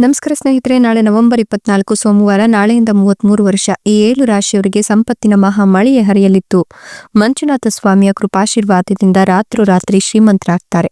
ನಮಸ್ಕಾರ ಸ್ನೇಹಿತರೆ, ನಾಳೆ ನವೆಂಬರ್ 24 ಸೋಮವಾರ, ನಾಳೆಯಿಂದ 33 ವರ್ಷ ಈ 7 ರಾಶಿಯವರಿಗೆ ಸಂಪತ್ತಿನ ಮಹಾ ಮಳೆಯೇ ಹರಿಯಲಿತ್ತು. ಮಂಜುನಾಥ ಸ್ವಾಮಿಯ ಕೃಪಾಶೀರ್ವಾದದಿಂದ ರಾತ್ರೋರಾತ್ರಿ ಶ್ರೀಮಂತರಾಗ್ತಾರೆ.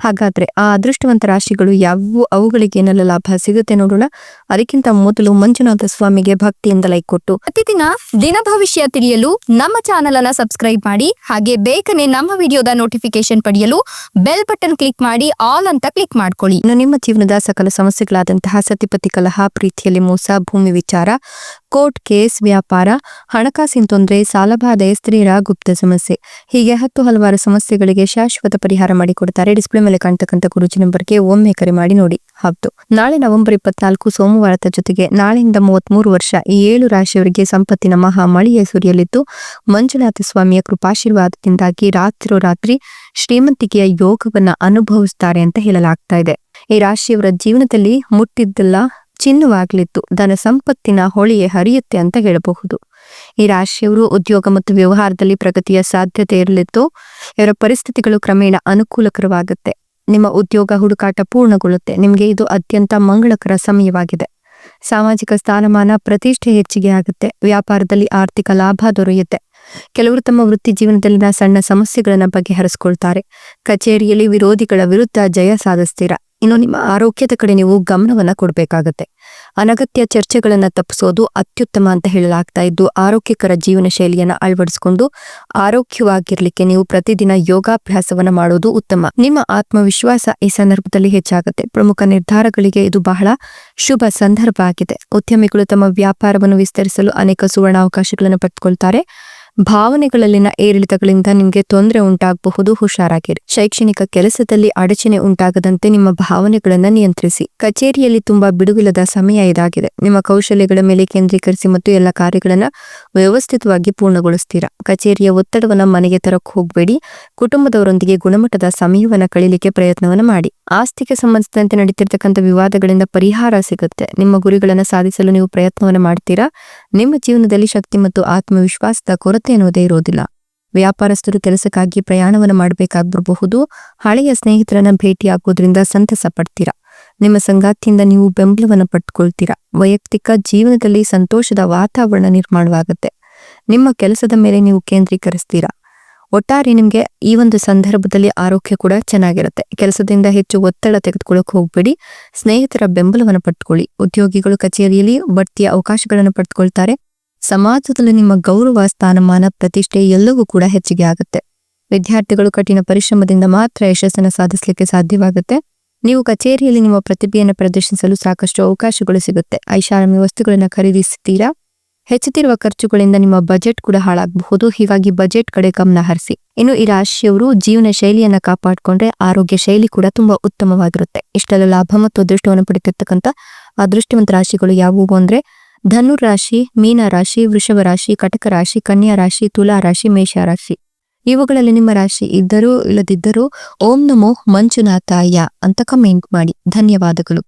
ಹಾಗಾದ್ರೆ ಆ ಅದೃಷ್ಟವಂತ ರಾಶಿಗಳು ಯಾವುವು, ಅವುಗಳಿಗೆ ಏನೆಲ್ಲ ಲಾಭ ಸಿಗುತ್ತೆ ನೋಡೋಣ. ಅದಕ್ಕಿಂತ ಮೊದಲು ಮಂಜುನಾಥ ಸ್ವಾಮಿಗೆ ಭಕ್ತಿಯಿಂದ ಲೈಕ್ ಕೊಟ್ಟು ಪ್ರತಿದಿನ ದಿನ ಭವಿಷ್ಯ ತಿಳಿಯಲು ನಮ್ಮ ಚಾನೆಲ್ ಅನ್ನು ಸಬ್ಸ್ಕ್ರೈಬ್ ಮಾಡಿ. ಹಾಗೆ ಬೇಗನೆ ನಮ್ಮ ವಿಡಿಯೋದ ನೋಟಿಫಿಕೇಶನ್ ಪಡೆಯಲು ಬೆಲ್ ಬಟನ್ ಕ್ಲಿಕ್ ಮಾಡಿ ಆಲ್ ಅಂತ ಕ್ಲಿಕ್ ಮಾಡ್ಕೊಳ್ಳಿ. ಇನ್ನು ನಿಮ್ಮ ಜೀವನದ ಸಕಲ ಸಮಸ್ಯೆಗಳಾದಂತಹ ಸತಿಪತಿ ಕಲಹ, ಪ್ರೀತಿಯಲ್ಲಿ ಮೋಸ, ಭೂಮಿ ವಿಚಾರ, ಕೋರ್ಟ್ ಕೇಸ್, ವ್ಯಾಪಾರ, ಹಣಕಾಸಿನ ತೊಂದರೆ, ಸಾಲಬಾಧೆ, ಸ್ತ್ರೀಯರ ಗುಪ್ತ ಸಮಸ್ಯೆ, ಹೀಗೆ ಹಲವಾರು ಸಮಸ್ಯೆಗಳಿಗೆ ಶಾಶ್ವತ ಪರಿಹಾರ ಮಾಡಿಕೊಡ್ತಾರೆ. ಡಿಸ್ಪ್ಲೇ ಮೇಲೆ ಕಾಣ್ತಕ್ಕಂಥ ಗುರುಜಿ ನಂಬರ್ಗೆ ಒಮ್ಮೆ ಕರೆ ಮಾಡಿ ನೋಡಿ. ಹೌದು, ನಾಳೆ ನವೆಂಬರ್ 24 ಸೋಮವಾರದ ಜೊತೆಗೆ ನಾಳೆಯಿಂದ 33 ವರ್ಷ ಈ 7 ರಾಶಿಯವರಿಗೆ ಸಂಪತ್ತಿನ ಮಹಾ ಮಳೆಯೇ ಸುರಿಯಲಿದ್ದು, ಮಂಜುನಾಥ ಸ್ವಾಮಿಯ ಕೃಪಾಶೀರ್ವಾದದಿಂದಾಗಿ ರಾತ್ರೋರಾತ್ರಿ ಶ್ರೀಮಂತಿಕೆಯ ಯೋಗವನ್ನ ಅನುಭವಿಸುತ್ತಾರೆ ಅಂತ ಹೇಳಲಾಗ್ತಾ ಇದೆ. ಈ ರಾಶಿಯವರ ಜೀವನದಲ್ಲಿ ಮುಟ್ಟಿದ್ದೆಲ್ಲ ಚಿನ್ನವಾಗಲಿದ್ದು, ಧನ ಸಂಪತ್ತಿನ ಹೊಳೆಯೇ ಹರಿಯುತ್ತೆ ಅಂತ ಹೇಳಬಹುದು. ಈ ರಾಶಿಯವರು ಉದ್ಯೋಗ ಮತ್ತು ವ್ಯವಹಾರದಲ್ಲಿ ಪ್ರಗತಿಯ ಸಾಧ್ಯತೆ ಇರಲಿದ್ದು, ಇವರ ಪರಿಸ್ಥಿತಿಗಳು ಕ್ರಮೇಣ ಅನುಕೂಲಕರವಾಗುತ್ತೆ. ನಿಮ್ಮ ಉದ್ಯೋಗ ಹುಡುಕಾಟ ಪೂರ್ಣಗೊಳ್ಳುತ್ತೆ. ನಿಮಗೆ ಇದು ಅತ್ಯಂತ ಮಂಗಳಕರ ಸಮಯವಾಗಿದೆ. ಸಾಮಾಜಿಕ ಸ್ಥಾನಮಾನ, ಪ್ರತಿಷ್ಠೆ ಹೆಚ್ಚಿಗೆ ಆಗುತ್ತೆ. ವ್ಯಾಪಾರದಲ್ಲಿ ಆರ್ಥಿಕ ಲಾಭ ದೊರೆಯುತ್ತೆ. ಕೆಲವರು ತಮ್ಮ ವೃತ್ತಿ ಜೀವನದಲ್ಲಿನ ಸಣ್ಣ ಸಮಸ್ಯೆಗಳನ್ನ ಬಗೆಹರಿಸಿಕೊಳ್ತಾರೆ. ಕಚೇರಿಯಲ್ಲಿ ವಿರೋಧಿಗಳ ವಿರುದ್ಧ ಜಯ ಸಾಧಿಸ್ತೀರಾ. ಇನ್ನು ನಿಮ್ಮ ಆರೋಗ್ಯದ ಕಡೆ ನೀವು ಗಮನವನ್ನ ಕೊಡಬೇಕಾಗತ್ತೆ. ಅನಗತ್ಯ ಚರ್ಚೆಗಳನ್ನ ತಪ್ಪಿಸೋದು ಅತ್ಯುತ್ತಮ ಅಂತ ಹೇಳಲಾಗ್ತಾ ಇದ್ದು, ಆರೋಗ್ಯಕರ ಜೀವನ ಶೈಲಿಯನ್ನ ಅಳವಡಿಸಿಕೊಂಡು ಆರೋಗ್ಯವಾಗಿರ್ಲಿಕ್ಕೆ ನೀವು ಪ್ರತಿದಿನ ಯೋಗಾಭ್ಯಾಸವನ್ನ ಮಾಡೋದು ಉತ್ತಮ. ನಿಮ್ಮ ಆತ್ಮವಿಶ್ವಾಸ ಈ ಸಂದರ್ಭದಲ್ಲಿ ಹೆಚ್ಚಾಗುತ್ತೆ. ಪ್ರಮುಖ ನಿರ್ಧಾರಗಳಿಗೆ ಇದು ಬಹಳ ಶುಭ ಸಂದರ್ಭ ಆಗಿದೆ. ಉದ್ಯಮಿಗಳು ತಮ್ಮ ವ್ಯಾಪಾರವನ್ನು ವಿಸ್ತರಿಸಲು ಅನೇಕ ಸುವರ್ಣಾವಕಾಶಗಳನ್ನು ಪಡೆದುಕೊಳ್ತಾರೆ. ಭಾವನೆಗಳಲ್ಲಿನ ಏರಿಳಿತಗಳಿಂದ ನಿಮಗೆ ತೊಂದರೆ ಉಂಟಾಗಬಹುದು, ಹುಷಾರಾಗಿರಿ. ಶೈಕ್ಷಣಿಕ ಕೆಲಸದಲ್ಲಿ ಅಡಚಣೆ ಉಂಟಾಗದಂತೆ ನಿಮ್ಮ ಭಾವನೆಗಳನ್ನ ನಿಯಂತ್ರಿಸಿ. ಕಚೇರಿಯಲ್ಲಿ ತುಂಬಾ ಬಿಡುವಿಲ್ಲದ ಸಮಯ ಇದಾಗಿದೆ. ನಿಮ್ಮ ಕೌಶಲ್ಯಗಳ ಮೇಲೆ ಕೇಂದ್ರೀಕರಿಸಿ ಮತ್ತು ಎಲ್ಲ ಕಾರ್ಯಗಳನ್ನ ವ್ಯವಸ್ಥಿತವಾಗಿ ಪೂರ್ಣಗೊಳಿಸ್ತೀರಾ. ಕಚೇರಿಯ ಒತ್ತಡವನ್ನ ಮನೆಗೆ ತರಕ್ಕೆ ಹೋಗಬೇಡಿ. ಕುಟುಂಬದವರೊಂದಿಗೆ ಗುಣಮಟ್ಟದ ಸಮಯವನ್ನ ಕಳೀಲಿಕ್ಕೆ ಪ್ರಯತ್ನವನ್ನ ಮಾಡಿ. ಆಸ್ತಿಗೆ ಸಂಬಂಧಿಸಿದಂತೆ ನಡೀತಿರ್ತಕ್ಕಂಥ ವಿವಾದಗಳಿಂದ ಪರಿಹಾರ ಸಿಗುತ್ತೆ. ನಿಮ್ಮ ಗುರಿಗಳನ್ನ ಸಾಧಿಸಲು ನೀವು ಪ್ರಯತ್ನವನ್ನ ಮಾಡ್ತೀರಾ. ನಿಮ್ಮ ಜೀವನದಲ್ಲಿ ಶಕ್ತಿ ಮತ್ತು ಆತ್ಮವಿಶ್ವಾಸದ ಕೊರತೆ ಅನ್ನೋದೇ ಇರೋದಿಲ್ಲ. ವ್ಯಾಪಾರಸ್ಥರು ಕೆಲಸಕ್ಕಾಗಿ ಪ್ರಯಾಣವನ್ನು ಮಾಡಬೇಕಾಗಿರಬಹುದು. ಹಳೆಯ ಸ್ನೇಹಿತರನ್ನ ಭೇಟಿಯಾಗೋದ್ರಿಂದ ಸಂತಸ ಪಡ್ತೀರಾ. ನಿಮ್ಮ ಸಂಗಾತಿಯಿಂದ ನೀವು ಬೆಂಬಲವನ್ನು ಪಡ್ಕೊಳ್ತೀರಾ. ವೈಯಕ್ತಿಕ ಜೀವನದಲ್ಲಿ ಸಂತೋಷದ ವಾತಾವರಣ ನಿರ್ಮಾಣವಾಗುತ್ತೆ. ನಿಮ್ಮ ಕೆಲಸದ ಮೇಲೆ ನೀವು ಕೇಂದ್ರೀಕರಿಸ್ತೀರಾ. ಒಟ್ಟಾರೆ ನಿಮಗೆ ಈ ಒಂದು ಸಂದರ್ಭದಲ್ಲಿ ಆರೋಗ್ಯ ಕೂಡ ಚೆನ್ನಾಗಿರುತ್ತೆ. ಕೆಲಸದಿಂದ ಹೆಚ್ಚು ಒತ್ತಡ ತೆಗೆದುಕೊಳ್ಳಕ್ಕೆ ಹೋಗ್ಬೇಡಿ. ಸ್ನೇಹಿತರ ಬೆಂಬಲವನ್ನು ಪಡ್ಕೊಳ್ಳಿ. ಉದ್ಯೋಗಿಗಳು ಕಚೇರಿಯಲ್ಲಿ ಬಡ್ತಿಯ ಅವಕಾಶಗಳನ್ನು ಪಡೆದುಕೊಳ್ತಾರೆ. ಸಮಾಜದಲ್ಲಿ ನಿಮ್ಮ ಗೌರವ, ಸ್ಥಾನಮಾನ, ಪ್ರತಿಷ್ಠೆ ಎಲ್ಲವೂ ಕೂಡ ಹೆಚ್ಚಿಗೆ ಆಗುತ್ತೆ. ವಿದ್ಯಾರ್ಥಿಗಳು ಕಠಿಣ ಪರಿಶ್ರಮದಿಂದ ಮಾತ್ರ ಯಶಸ್ಸನ್ನು ಸಾಧಿಸಲಿಕ್ಕೆ ಸಾಧ್ಯವಾಗುತ್ತೆ. ನೀವು ಕಚೇರಿಯಲ್ಲಿ ನಿಮ್ಮ ಪ್ರತಿಭೆಯನ್ನು ಪ್ರದರ್ಶಿಸಲು ಸಾಕಷ್ಟು ಅವಕಾಶಗಳು ಸಿಗುತ್ತೆ. ಐಷಾರಾಮಿ ವಸ್ತುಗಳನ್ನು ಖರೀದಿಸುತ್ತೀರಾ. ಹೆಚ್ಚುತ್ತಿರುವ ಖರ್ಚುಗಳಿಂದ ನಿಮ್ಮ ಬಜೆಟ್ ಕೂಡ ಹಾಳಾಗಬಹುದು. ಹೀಗಾಗಿ ಬಜೆಟ್ ಕಡೆ ಗಮನ ಹರಿಸಿ. ಇನ್ನು ಈ ರಾಶಿಯವರು ಜೀವನ ಶೈಲಿಯನ್ನ ಕಾಪಾಡಿಕೊಂಡ್ರೆ ಆರೋಗ್ಯ ಶೈಲಿ ಕೂಡ ತುಂಬಾ ಉತ್ತಮವಾಗಿರುತ್ತೆ. ಇಷ್ಟೆಲ್ಲ ಲಾಭ ಮತ್ತು ಅದೃಷ್ಟವನ್ನು ಪಡೆದಿರ್ತಕ್ಕಂಥ ಅದೃಷ್ಟವಂತ ರಾಶಿಗಳು ಯಾವುವು ಅಂದ್ರೆ ಧನು ರಾಶಿ, ಮೀನ ರಾಶಿ, ವೃಷಭ ರಾಶಿ, ಕಟಕ ರಾಶಿ, ಕನ್ಯಾ ರಾಶಿ, ತುಲಾ ರಾಶಿ, ಮೇಷ ರಾಶಿ. ಇವುಗಳಲ್ಲಿ ನಿಮ್ಮ ರಾಶಿ ಇದ್ದರೂ ಇಲ್ಲದಿದ್ದರೂ ಓಂ ನಮೋ ಮಂಜುನಾಥಾಯ ಅಂತ ಕಮೆಂಟ್ ಮಾಡಿ. ಧನ್ಯವಾದಗಳು.